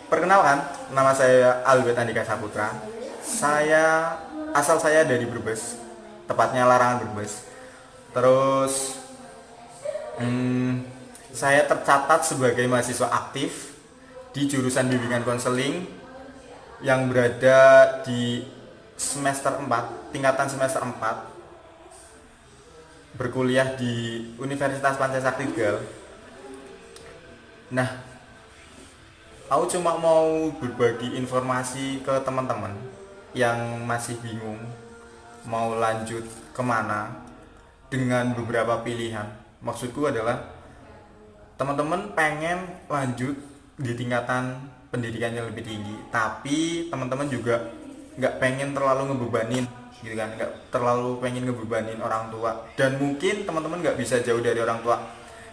Perkenalkan, nama saya Albert Andika Saputra. Asal saya dari Brebes, tepatnya Larangan Brebes. Terus, hmm, saya tercatat sebagai mahasiswa aktif di jurusan bimbingan konseling yang berada di semester 4, tingkatan semester 4, berkuliah di Universitas Pancasakti Tegal. Nah, aku cuma mau berbagi informasi ke teman-teman yang masih bingung mau lanjut kemana dengan beberapa pilihan. Maksudku adalah teman-teman pengen lanjut di tingkatan pendidikan yang lebih tinggi, tapi teman-teman juga nggak pengen terlalu ngebebanin, gitu kan? Nggak terlalu pengen ngebebanin orang tua, dan mungkin teman-teman nggak bisa jauh dari orang tua.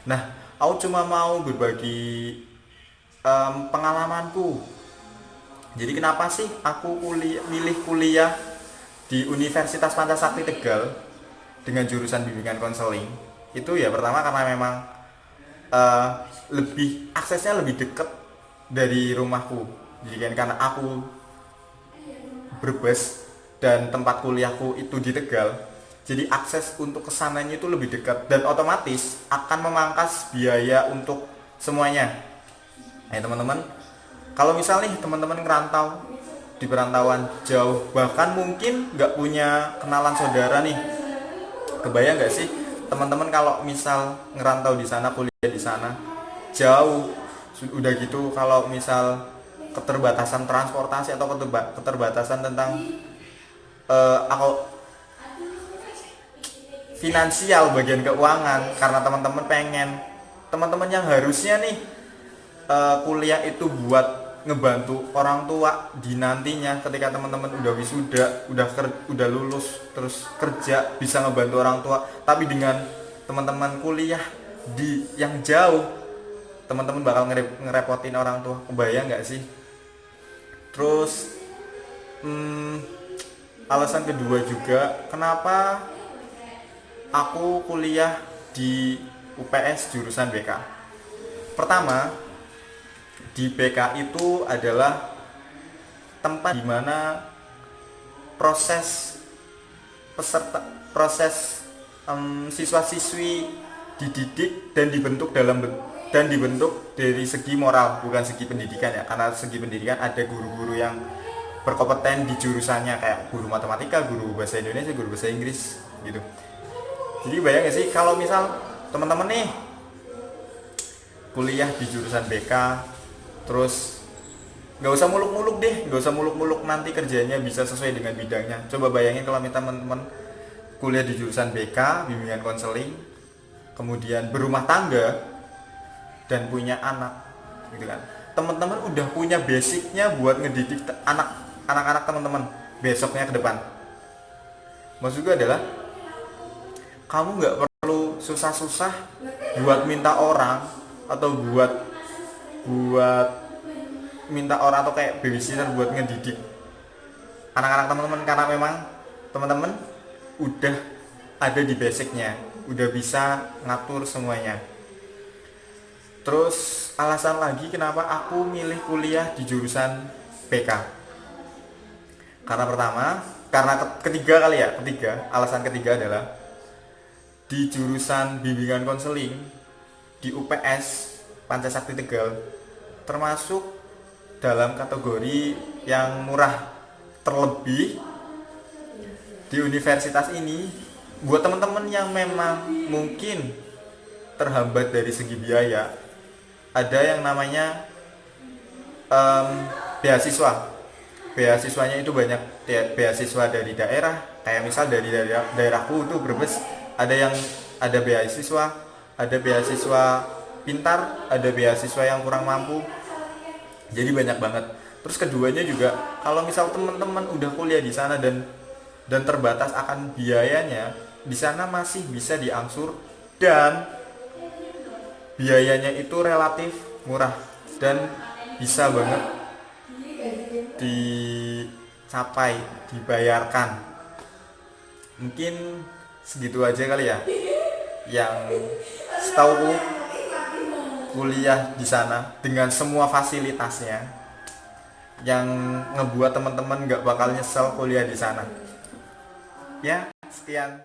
Nah, aku cuma mau berbagi pengalamanku. Jadi kenapa sih aku milih kuliah di Universitas Pancasakti Tegal dengan jurusan bimbingan konseling? Itu ya pertama karena memang eh, aksesnya lebih dekat dari rumahku. Jadi kan karena aku Brebes dan tempat kuliahku itu di Tegal, jadi akses untuk kesananya itu lebih dekat dan otomatis akan memangkas biaya untuk semuanya. Nah teman-teman, kalau misalnya nih teman-teman ngerantau di perantauan jauh, bahkan mungkin nggak punya kenalan saudara nih, kebayang nggak sih teman-teman kalau misal ngerantau di sana, kuliah di sana jauh, udah gitu kalau misal keterbatasan transportasi atau keterbatasan tentang aku finansial, bagian keuangan, karena teman-teman pengen, teman-teman yang harusnya nih kuliah itu buat ngebantu orang tua di nantinya ketika teman-teman udah wisuda, udah lulus terus kerja bisa ngebantu orang tua, tapi dengan teman-teman kuliah di yang jauh, teman-teman bakal ngerepotin orang tua. Kebayang nggak sih? Terus alasan kedua juga kenapa aku kuliah di UPS jurusan BK. Pertama, di BK itu adalah tempat di mana proses peserta proses siswa-siswi dididik dan dibentuk dari segi moral, bukan segi pendidikan ya. Karena segi pendidikan ada guru-guru yang berkompeten di jurusannya, kayak guru matematika, guru bahasa Indonesia, guru bahasa Inggris gitu. Jadi bayang gak sih kalau misal teman-teman nih kuliah di jurusan BK, terus nggak usah muluk-muluk deh, nggak usah muluk-muluk nanti kerjanya bisa sesuai dengan bidangnya. Coba bayangin kalau teman-teman kuliah di jurusan BK, bimbingan konseling, kemudian berumah tangga dan punya anak, gitu kan? Teman-teman udah punya basicnya buat ngedidik anak-anak teman-teman besoknya ke depan. Maksud gue adalah kamu nggak perlu susah-susah buat minta orang, atau buat minta orang, atau kayak babysitter buat ngedidik anak-anak teman-teman, karena memang teman-teman udah ada di basicnya, udah bisa ngatur semuanya. Terus alasan lagi kenapa aku milih kuliah di jurusan PK, karena pertama, karena alasan ketiga adalah di jurusan bimbingan konseling di UPS Pancasakti Tegal termasuk dalam kategori yang murah. Terlebih di universitas ini, buat teman-teman yang memang mungkin terhambat dari segi biaya, ada yang namanya beasiswa. Beasiswanya itu banyak, beasiswa dari daerah, kayak misal dari daerahku itu Brebes, ada beasiswa, ada beasiswa pintar, ada beasiswa yang kurang mampu, jadi banyak banget. Terus keduanya juga, kalau misal teman-teman udah kuliah di sana dan terbatas akan biayanya, di sana masih bisa diangsur, dan biayanya itu relatif murah dan bisa banget dicapai, dibayarkan. Mungkin segitu aja kali ya yang setahu kuliah di sana dengan semua fasilitasnya. yang ngebuat teman-teman nggak bakal nyesel kuliah di sana. Ya, sekian.